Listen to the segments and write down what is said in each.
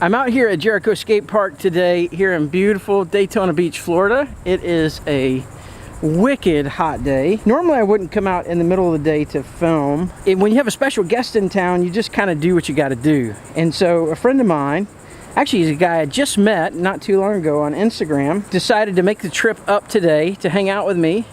I'm out here at Jericho Skate Park today here in beautiful Daytona Beach, Florida. It is a wicked hot day. Normally I wouldn't come out in the middle of the day to film. And when you have a special guest in town, you just kind of do what you got to do. And so a friend of mine, actually he's a guy I just met not too long ago on Instagram, decided to make the trip up today to hang out with me,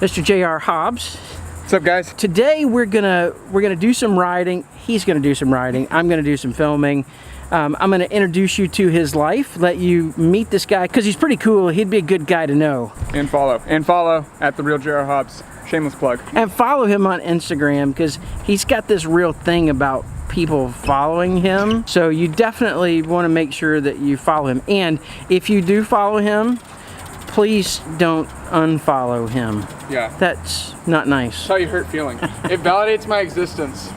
Mr. JR Hobbs. What's up, guys? Today we're gonna do some riding. He's gonna do some riding. I'm gonna do some filming. I'm gonna introduce you to his life, let you meet this guy because he's pretty cool. He'd be a good guy to know. And follow at the real JR Hobbs. Shameless plug. And follow him on Instagram because he's got this real thing about people following him. So you definitely want to make sure that you follow him. And if you do follow him, please don't unfollow him. Yeah. That's not nice. That's how you hurt feeling. It validates my existence.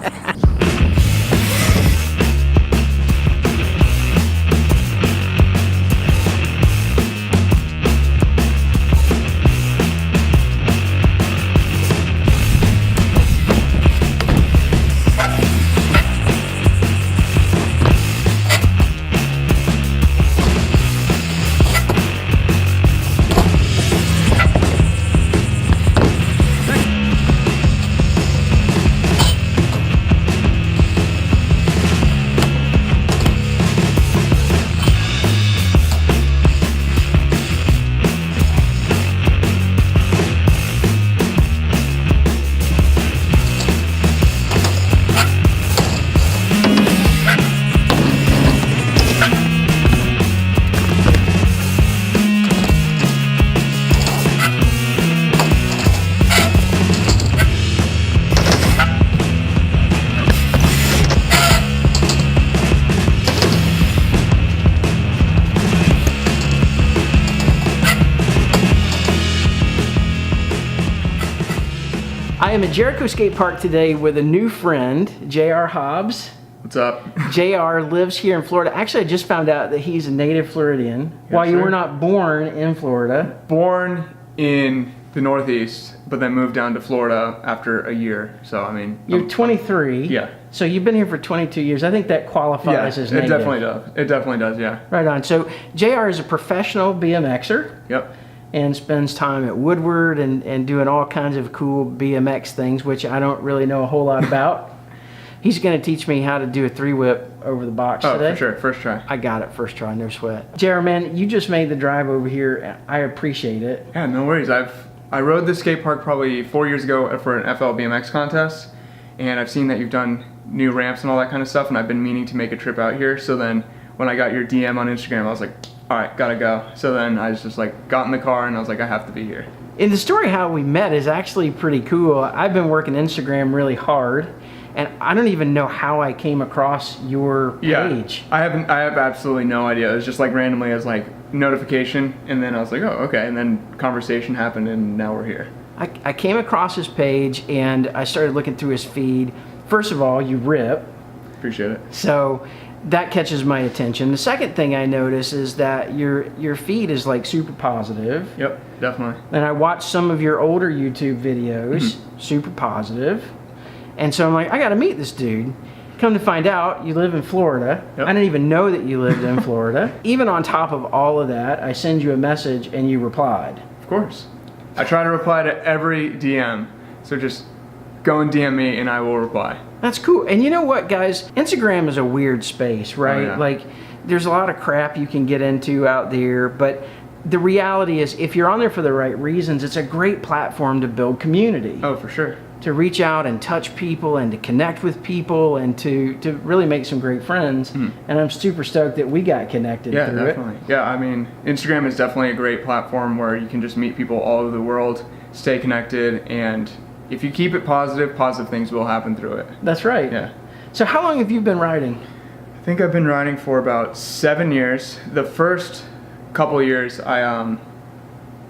I am at Jericho Skate Park today with a new friend, JR Hobbs. What's up? JR lives here in Florida. Actually, I just found out that he's a native Floridian. While you were not born in Florida. Born in the Northeast, but then moved down to Florida after a year. So, I mean... You're 23. Yeah. So you've been here for 22 years. I think that qualifies as native. It definitely does. It definitely does, yeah. Right on. So JR is a professional BMXer. Yep. And spends time at Woodward and doing all kinds of cool BMX things, which I don't really know a whole lot about. He's going to teach me how to do a 3-whip over the box today. Oh, for sure. First try. I got it. First try. No sweat. JR, man, you just made the drive over here. I appreciate it. Yeah, no worries. I rode this skate park probably 4 years ago for an FL BMX contest, and I've seen that you've done new ramps and all that kind of stuff, and I've been meaning to make a trip out here. So then when I got your DM on Instagram, I was like, all right, gotta go. So then I just like got in the car and I was like, I have to be here. And the story how we met is actually pretty cool. I've been working Instagram really hard, and I don't even know how I came across your page. Yeah, I have absolutely no idea. It was just like randomly as like notification, and then I was like, oh, okay. And then conversation happened, and now we're here. I came across his page and I started looking through his feed. First of all, you rip. Appreciate it. So that catches my attention. The second thing I notice is that your feed is like super positive. Yep, definitely. And I watched some of your older YouTube videos, super positive. And so I'm like, I gotta meet this dude. Come to find out, you live in Florida. Yep. I didn't even know that you lived in Florida. Even on top of all of that, I send you a message and you replied. Of course. I try to reply to every DM. So just go and DM me and I will reply. That's cool. And you know what, guys? Instagram is a weird space, right? Oh, yeah. Like, there's a lot of crap you can get into out there, but the reality is, if you're on there for the right reasons, it's a great platform to build community. Oh, for sure. To reach out and touch people and to connect with people and to really make some great friends. And I'm super stoked that we got connected through definitely. it. Yeah, I mean, Instagram is definitely a great platform where you can just meet people all over the world, stay connected, and if you keep it positive, positive things will happen through it. That's right. Yeah. So how long have you been riding? I think I've been riding for about 7 years. The first couple of years, I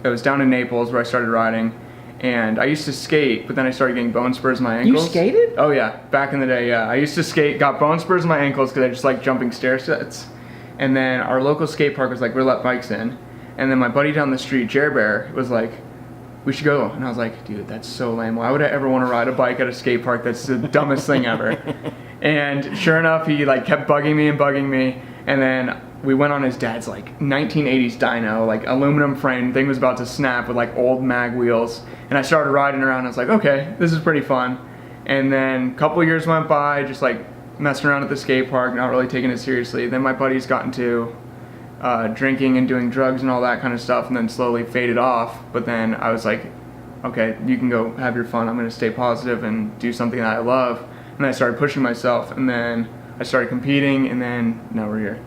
was down in Naples where I started riding, and I used to skate, but then I started getting bone spurs in my ankles. You skated? Oh yeah, back in the day, yeah. I used to skate, got bone spurs in my ankles because I just like jumping stair sets. And then our local skate park was like, we'll let bikes in. And then my buddy down the street, Jer Bear, was like, we should go. And I was like, dude, that's so lame. Why would I ever want to ride a bike at a skate park? That's the dumbest thing ever. And sure enough, he like kept bugging me. And then we went on his dad's like 1980s dyno, like aluminum frame. Thing was about to snap with like old mag wheels. And I started riding around. And I was like, okay, this is pretty fun. And then a couple of years went by, just like messing around at the skate park, not really taking it seriously. Then my buddies got into drinking and doing drugs and all that kind of stuff, and then slowly faded off. But then I was like, okay, you can go have your fun. I'm going to stay positive and do something that I love. And I started pushing myself, and then I started competing, and then now we're here.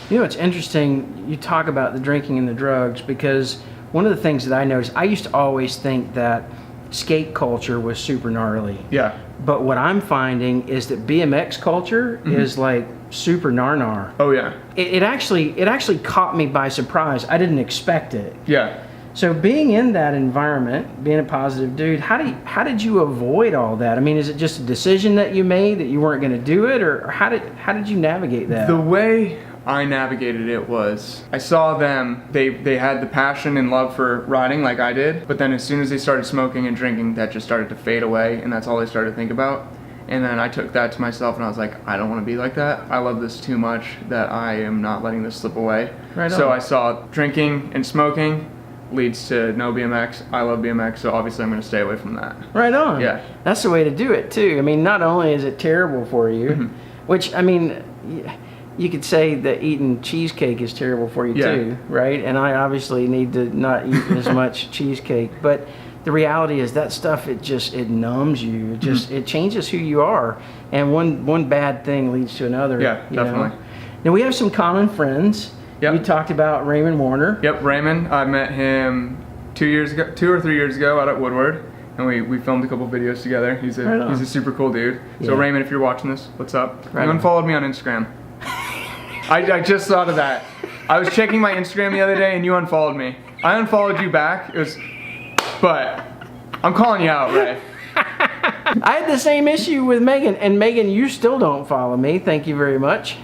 You know, it's interesting you talk about the drinking and the drugs, because one of the things that I noticed, I used to always think that skate culture was super gnarly. Yeah. But what I'm finding is that BMX culture is like super gnar. Oh yeah. It actually caught me by surprise. I didn't expect it. Yeah. So being in that environment, being a positive dude, how did you avoid all that? I mean, is it just a decision that you made that you weren't going to do it, or how did you navigate that? The way I navigated it was, I saw them, they had the passion and love for riding like I did, but then as soon as they started smoking and drinking, that just started to fade away, and that's all they started to think about. And then I took that to myself, and I was like, I don't want to be like that. I love this too much that I am not letting this slip away. Right on. So I saw drinking and smoking leads to no BMX. I love BMX, so obviously I'm going to stay away from that. Right on. Yeah. That's the way to do it too. I mean, not only is it terrible for you, which, I mean, you could say that eating cheesecake is terrible for you too, right? And I obviously need to not eat as much cheesecake, but the reality is that stuff, it numbs you. It just it changes who you are, and one bad thing leads to another. Yeah, you definitely. know? Now we have some common friends. Yep. You talked about Raymond Warner. Yep, Raymond. I met him 2 or 3 years ago out at Woodward, and we filmed a couple videos together. He's a super cool dude. So Yeah. Raymond, if you're watching this, what's up? Right You on. unfollowed me on Instagram. I just thought of that. I was checking my Instagram the other day, and you unfollowed me. I unfollowed you back. But I'm calling you out, Ray. I had the same issue with Megan, and Megan, you still don't follow me. Thank you very much.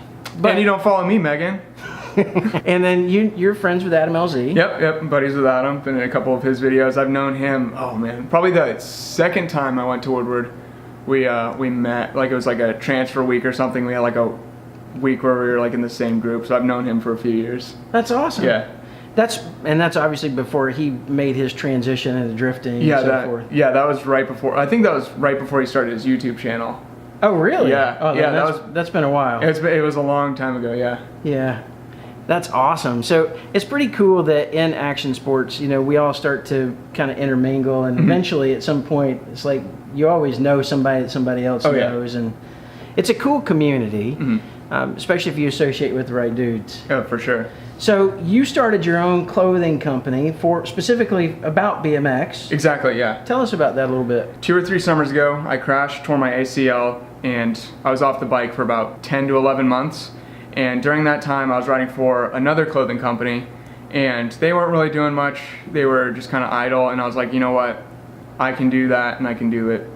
And you don't follow me, Megan. And then you're friends with Adam LZ. Yep, I'm buddies with Adam. Been in a couple of his videos. I've known him, oh man, probably the second time I went to Woodward. We met, like it was like a transfer week or something. We had like a week where we were like in the same group, so I've known him for a few years. That's awesome. Yeah. That's obviously before he made his transition into drifting and so forth. Yeah, that was right before, I think that was right before he started his YouTube channel. Oh, really? Yeah, Oh, yeah, that's been a while. It was a long time ago, yeah. Yeah. That's awesome. So it's pretty cool that in action sports, you know, we all start to kind of intermingle, and eventually at some point it's like you always know somebody that somebody else knows, and it's a cool community, especially if you associate with the right dudes. Yeah, for sure. So you started your own clothing company for specifically about BMX. Exactly, yeah. Tell us about that a little bit. 2 or 3 summers ago, I crashed, tore my ACL, and I was off the bike for about 10 to 11 months. And during that time, I was riding for another clothing company, and they weren't really doing much. They were just kind of idle, and I was like, you know what? I can do that, and I can do it.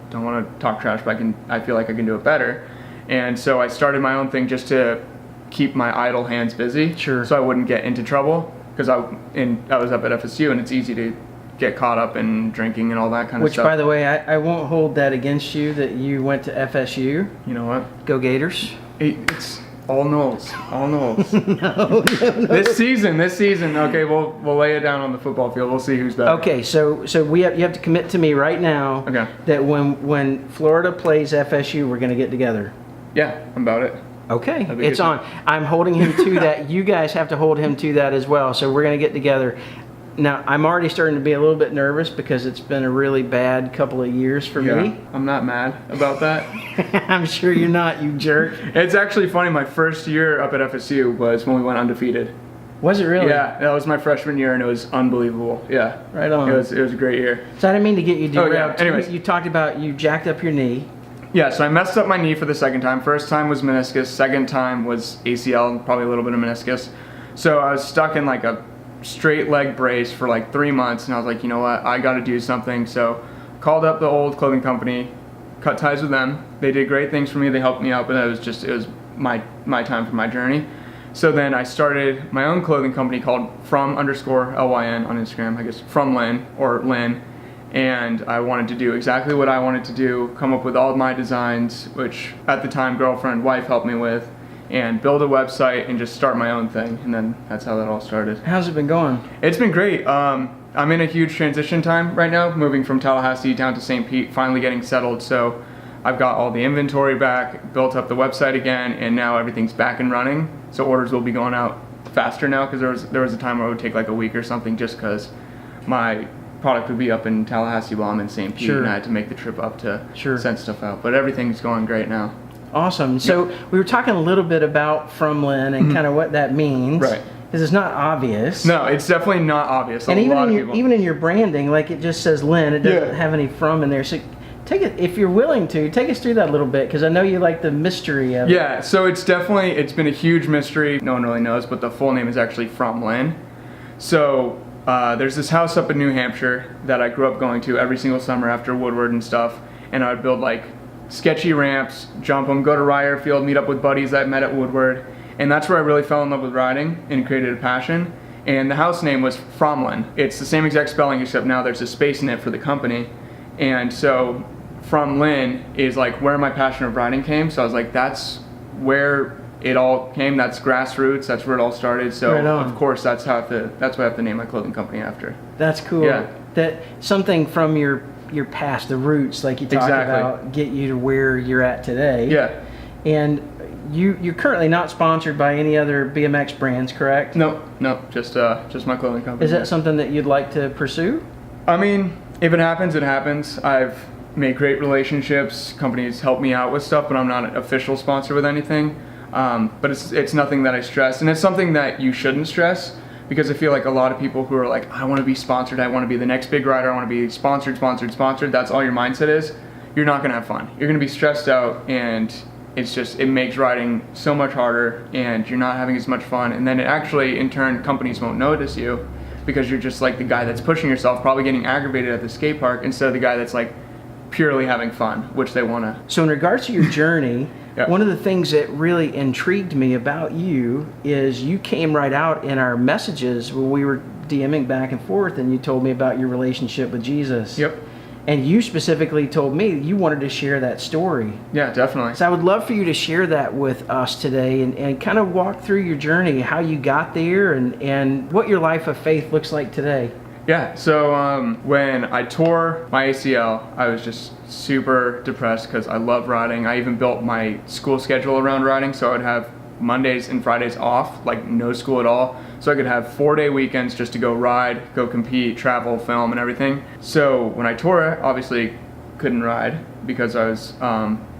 Don't want to talk trash, but I feel like I can do it better. And so I started my own thing just to keep my idle hands busy, Sure. so I wouldn't get into trouble, because I was up at FSU, and it's easy to get caught up in drinking and all that kind of stuff. Which, by the way, I won't hold that against you that you went to FSU. You know what? Go Gators. It's all Knowles. No. This season. Okay, we'll lay it down on the football field. We'll see who's better. Okay, so you have to commit to me right now that when Florida plays FSU, we're going to get together. Yeah, I'm about it. Okay, be it's good. on. I'm holding him to that. You guys have to hold him to that as well. So we're going to get together. Now, I'm already starting to be a little bit nervous because it's been a really bad couple of years for me. I'm not mad about that. I'm sure you're not, you jerk. It's actually funny. My first year up at FSU was when we went undefeated. Was it really? Yeah, that was my freshman year, and it was unbelievable. Yeah, Right on. It was a great year. So I didn't mean to get you derailed. Oh, yeah. Anyways. You talked about you jacked up your knee. Yeah, so I messed up my knee for the second time. First time was meniscus. Second time was ACL, probably a little bit of meniscus. So I was stuck in like a straight leg brace for like 3 months, and I was like, you know what, I got to do something. So called up the old clothing company, cut ties with them. They did great things for me. They helped me out, but it was my time for my journey. So then I started my own clothing company called from_LYN on Instagram, I guess from Lynn or Lynn. And I wanted to do exactly what I wanted to do, come up with all of my designs, which at the time girlfriend, wife helped me with. and build a website and just start my own thing. And then that's how that all started. How's it been going? It's been great. I'm in a huge transition time right now, moving from Tallahassee down to St. Pete, finally getting settled. So I've got all the inventory back, built up the website again, and now everything's back and running. So orders will be going out faster now, because there was a time where it would take like a week or something, just because my product would be up in Tallahassee while I'm in St. Pete, and I had to make the trip up to send stuff out. But everything's going great now. Awesome. So we were talking a little bit about From Lynn and kind of what that means. Right. Because it's not obvious. No, it's definitely not obvious. And even in your branding, like it just says Lynn, it doesn't have any from in there. So if you're willing to, take us through that a little bit, because I know you like the mystery of it. Yeah, so it's been a huge mystery. No one really knows, but the full name is actually From Lynn. So there's this house up in New Hampshire that I grew up going to every single summer after Woodward and stuff, and I would build like sketchy ramps, jump them, go to Ryer Field, meet up with buddies I met at Woodward, and that's where I really fell in love with riding and created a passion. And the house name was From Lynn. It's the same exact spelling, except now there's a space in it for the company. And so From Lynn is like where my passion of riding came. So I was like, that's where it all came. That's grassroots. That's where it all started. So of course that's what I have to name my clothing company after. That's cool. Yeah. That something from your past, the roots, like you talked about, get you to where you're at today. Yeah. And you're currently not sponsored by any other BMX brands, correct? No, just my clothing company. Is that something that you'd like to pursue? I mean, if it happens, it happens. I've made great relationships. Companies help me out with stuff, but I'm not an official sponsor with anything. But it's nothing that I stress, and it's something that you shouldn't stress, because I feel like a lot of people who are like, I want to be sponsored, I want to be the next big rider, I want to be sponsored, that's all your mindset is, you're not going to have fun. You're going to be stressed out, and it makes riding so much harder, and you're not having as much fun, and then it actually, in turn, companies won't notice you, because you're just like the guy that's pushing yourself, probably getting aggravated at the skate park, instead of the guy that's like purely having fun, which they want to. So in regards to your journey, one of the things that really intrigued me about you is you came right out in our messages when we were DMing back and forth, and you told me about your relationship with Jesus. Yep. And you specifically told me you wanted to share that story. Yeah, definitely. So I would love for you to share that with us today, and kind of walk through your journey, how you got there, and what your life of faith looks like today. Yeah, so when I tore my ACL, I was just super depressed because I love riding. I even built my school schedule around riding, so I would have Mondays and Fridays off, like no school at all. So I could have 4-day weekends just to go ride, go compete, travel, film, and everything. So when I tore it, obviously couldn't ride because I was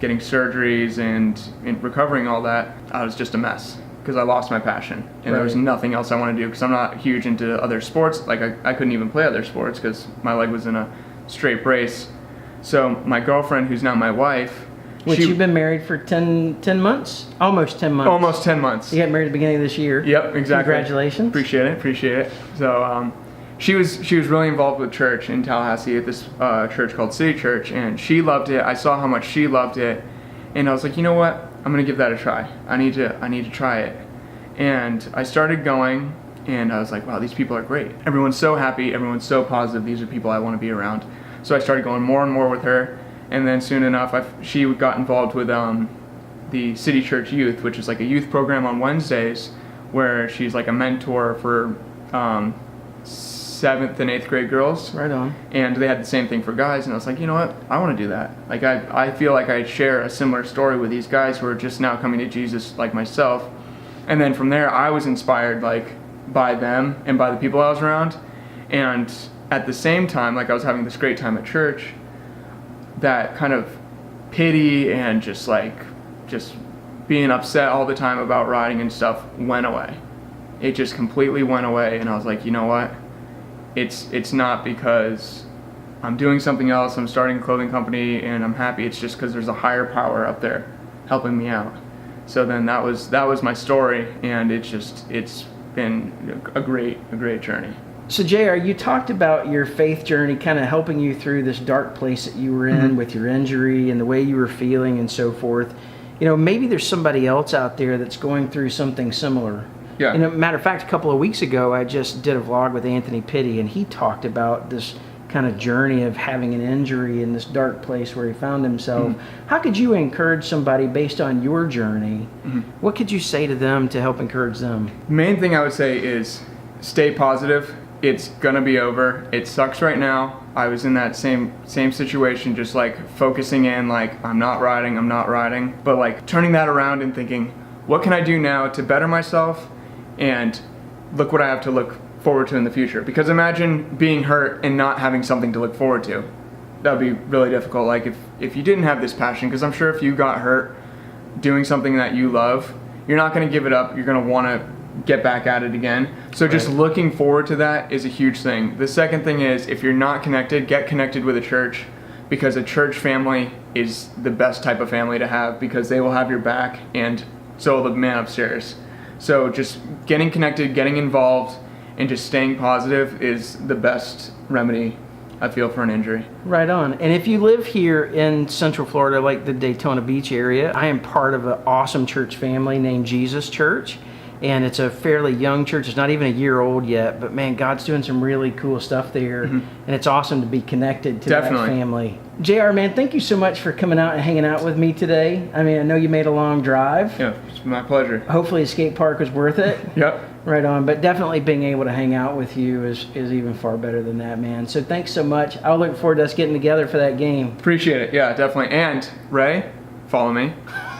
getting surgeries and recovering all that. I was just a mess, because I lost my passion, and there was nothing else I want to do, because I'm not huge into other sports. Like I couldn't even play other sports because my leg was in a straight brace. So my girlfriend, who's now my wife, you've been married for 10 months? Almost 10 months. Almost 10 months. You got married at the beginning of this year. Yep, exactly. Congratulations. Appreciate it. So she was really involved with church in Tallahassee at this church called City Church, and she loved it. I saw how much she loved it, and I was like, you know what? I'm gonna give that a try. I need to try it. And I started going, and I was like, wow, these people are great. Everyone's so happy, everyone's so positive. These are people I want to be around. So I started going more and more with her, and then soon enough, she got involved with the City Church Youth, which is like a youth program on Wednesdays, where she's like a mentor for 7th and 8th grade girls. Right on. And they had the same thing for guys, and I was like, you know what, I want to do that. Like I feel like I share a similar story with these guys who are just now coming to Jesus like myself. And then from there, I was inspired like by them and by the people I was around. And at the same time, like I was having this great time at church, that kind of pity and just being upset all the time about riding and stuff went away. It just completely went away, and I was like, you know what? It's not because I'm doing something else, I'm starting a clothing company and I'm happy. It's just because there's a higher power up there helping me out. So then that was my story, and it's been a great journey. So JR, you talked about your faith journey kind of helping you through this dark place that you were in with your injury and the way you were feeling and so forth. You know, maybe there's somebody else out there that's going through something similar. Yeah. And a matter of fact, a couple of weeks ago, I just did a vlog with Anthony Pitti, and he talked about this kind of journey of having an injury in this dark place where he found himself. How could you encourage somebody based on your journey? What could you say to them to help encourage them? Main thing I would say is stay positive. It's gonna be over. It sucks right now. I was in that same situation, just like focusing in like I'm not riding, but like turning that around and thinking, what can I do now to better myself, and look what I have to look forward to in the future. Because imagine being hurt and not having something to look forward to. That would be really difficult. Like if you didn't have this passion, because I'm sure if you got hurt doing something that you love, you're not going to give it up. You're going to want to get back at it again. So just looking forward to that is a huge thing. The second thing is, if you're not connected, get connected with a church, because a church family is the best type of family to have, because they will have your back, and so will the man upstairs. So just getting connected, getting involved, and just staying positive is the best remedy, I feel, for an injury. Right on. And if you live here in Central Florida, like the Daytona Beach area, I am part of an awesome church family named Jesus Church. And it's a fairly young church. It's not even a year old yet, but man, God's doing some really cool stuff there. And it's awesome to be connected to that family. JR, man, thank you so much for coming out and hanging out with me today. I mean, I know you made a long drive. Yeah, it's my pleasure. Hopefully the skate park was worth it. Yep. Right on. But definitely being able to hang out with you is even far better than that, man. So thanks so much. I'll look forward to us getting together for that game. Appreciate it. Yeah, definitely. And Ray, follow me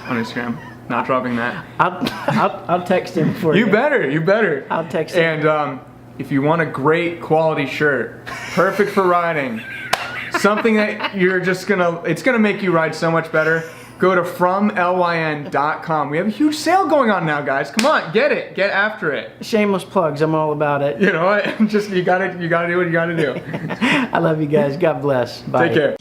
on Instagram. Not dropping that. I'll text him for you. You better. I'll text him. And if you want a great quality shirt, perfect for riding, something that you're just it's gonna make you ride so much better, go to FromLYN.com. We have a huge sale going on now, guys. Come on, get after it. Shameless plugs, I'm all about it. You know what? Just you gotta do what you gotta do. I love you guys. God bless. Bye. Take care.